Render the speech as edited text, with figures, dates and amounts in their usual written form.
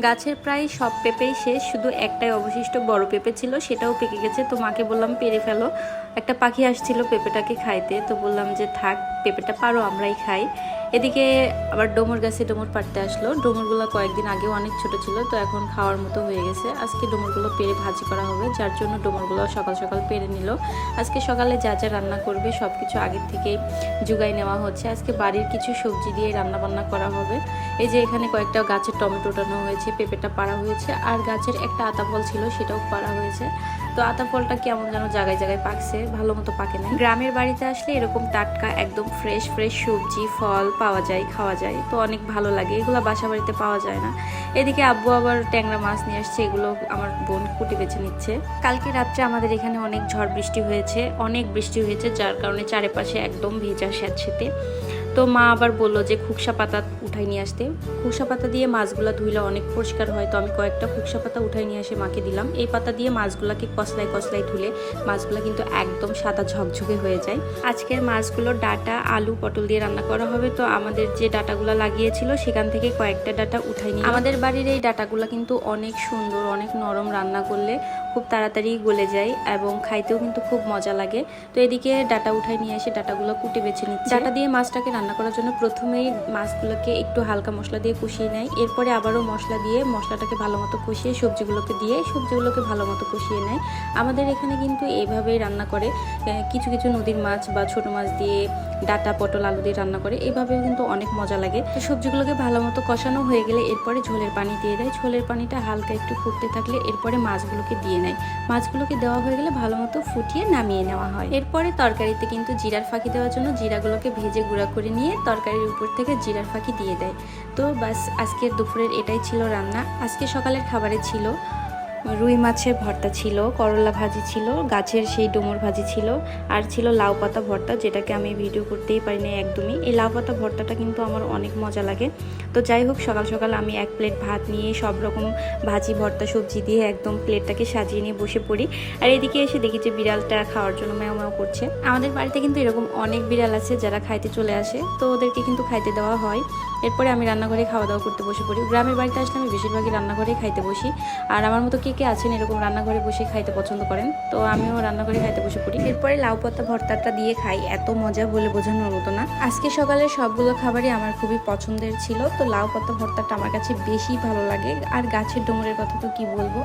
গাছের প্রায় সব পেঁপেই শেষ, শুধু একটাই অবশিষ্ট বড় পেঁপে ছিল, সেটাও পেকে গেছে। তো মাকে বললাম পেরে ফেলো। একটা পাখি আসছিল পেঁপেটাকে খাইতে, তো বললাম যে থাক, পেঁপেটা পারো, আমরাই খাই। এদিকে আবার ডোমর গাছে ডোমর পাড়তে আসলো। ডোমরগুলো কয়েকদিন আগেও অনেক ছোট ছিল, তো এখন খাওয়ার মতো হয়ে গেছে। আজকে ডোমরগুলো পেরে ভাজি করা হবে, যার জন্য ডোমরগুলো সকাল সকাল পেরে নিল। আজকে সকালে যা যা রান্না করবে সব কিছু আগের থেকেই জোগাই নেওয়া হচ্ছে। আজকে বাড়ির কিছু সবজি দিয়ে রান্না বান্না করা হবে। এই যে এখানে কয়েকটা গাছের টমেটো টানো হয়েছে, পেঁপেটা পাড়া হয়েছে, আর গাছের একটা আতা ফল ছিল সেটাও পাড়া হয়েছে। তো আতা ফলটা কেমন যেন জায়গায় জায়গায় পাকছে, ভালো মতো পাকে না। গ্রামের বাড়িতে আসলে এরকম টাটকা একদম ফ্রেশ ফ্রেশ সবজি ফল পাওয়া যায়, খাওয়া যায়, তো অনেক ভালো লাগে। এগুলো বাসা বাড়িতে পাওয়া যায় না। এদিকে আব্বু আবার ট্যাংরা মাছ নিয়ে আসছে, এগুলো আমার বোন কুটি বেছে নিচ্ছে। কালকে রাত্রে আমাদের এখানে অনেক ঝড় বৃষ্টি হয়েছে, অনেক বৃষ্টি হয়েছে, যার কারণে চারিপাশে একদম ভেজা স্যাঁতসেঁতে। তো মা আবার বললো যে খুকসা পাতা উঠাই নিয়ে আসতে। খুকসা পাতা দিয়ে মাছগুলো ধুইলে অনেক পরিষ্কার হয়, তো আমি কয়েকটা খুকসা পাতা উঠাই নিয়ে এসে মাকে দিলাম। এই পাতা দিয়ে মাছগুলোকে কসলাই কসলাই ধুলে মাছগুলো কিন্তু একদম সাদা ঝকঝকে হয়ে যায়। আজকের মাছগুলো ডাটা আলু পটল দিয়ে রান্না করা হবে। তো আমাদের যে ডাটাগুলো লাগিয়েছিল সেখান থেকে কয়েকটা ডাটা উঠাই নিয়ে, আমাদের বাড়ির এই ডাটাগুলো কিন্তু অনেক সুন্দর, অনেক নরম, রান্না করলে খুব তাড়াতাড়ি গলে যায় এবং খাইতেও কিন্তু খুব মজা লাগে। তো এদিকে ডাটা উঠাই নিয়ে এসে ডাটাগুলো কুটে বেছে নিচ্ছি। ডাটা দিয়ে মাছটাকে রান্না করার জন্য প্রথমেই মাছগুলোকে একটু হালকা মশলা দিয়ে কষিয়ে নেয়, এরপরে আবারও মশলা দিয়ে মশলাটাকে ভালো মতো কষিয়ে সবজিগুলোকে দিয়ে সবজিগুলোকে ভালো মতো কষিয়ে নেয়। আমাদের এখানে কিন্তু এইভাবেই রান্না করে। কিছু কিছু নদীর মাছ বা ছোট মাছ দিয়ে ডাটা পটল আলু দিয়ে রান্না করে, এইভাবেও কিন্তু অনেক মজা লাগে। তো সবজিগুলোকে ভালো মতো কষানো হয়ে গেলে এরপরে ঝোলের পানি দিয়ে দেয়। ঝোলের পানিটা হালকা একটু ফুটতে থাকলে এরপরে মাছগুলোকে দিয়ে নেয়। মাছগুলোকে দেওয়া হয়ে গেলে ভালো মতো ফুটিয়ে নামিয়ে নেওয়া হয়। এরপরে তরকারিতে কিন্তু জিরার ফাঁকি দেওয়ার জন্য জিরাগুলোকে ভেজে গুঁড়া করে নিয়ে তরকারির উপর থেকে জিরার ফাঁকি দিয়ে দেয়। তো বাস আজকের দুপুরের এটাই ছিল রান্না। আজকে সকালের খাবারে ছিল রুই মাছের ভর্তা ছিল, করলা ভাজি ছিল, গাছের সেই ডুমুর ভাজি ছিল, আর ছিল লাউ পাতা ভর্তা, যেটাকে আমি ভিডিও করতেই পারি না একদমই। এই লাউ পাতা ভর্তাটা কিন্তু আমার অনেক মজা লাগে। তো যাই হোক, সকাল সকাল আমি এক প্লেট ভাত নিয়ে সব রকম ভাজি ভর্তা সবজি দিয়ে একদম প্লেটটাকে সাজিয়ে নিয়ে বসে পড়ি। আর এদিকে এসে দেখি যে বিড়ালটা খাওয়ার জন্য ম্যাও ম্যাও করছে। আমাদের বাড়িতে কিন্তু এরকম অনেক বিড়াল আছে যারা খাইতে চলে আসে, তো ওদেরকে কিন্তু খাইতে দেওয়া হয়। এরপরে আমি রান্নাঘরে খাওয়া দাওয়া করতে বসে পড়ি। গ্রামের বাড়িতে আসলে আমি বেশিরভাগই রান্নাঘরেই খাইতে বসি। আর আমার মতো কে কে আছেন এরকম রান্নাঘরে বসে খাইতে পছন্দ করেন, তো আমিও রান্নাঘরে খাইতে বসে পড়ি। এরপরে লাউ পাতা ভর্তাটা দিয়ে খাই, এত মজা বলে বোঝানোর মতো না। আজকে সকালে সবগুলো খাবারই আমার খুবই পছন্দের ছিল, তো লাউ পাতা ভর্তাটা আমার কাছে বেশি ভালো লাগে। আর গাছের ডুমুরের কথা তো কি বলবো।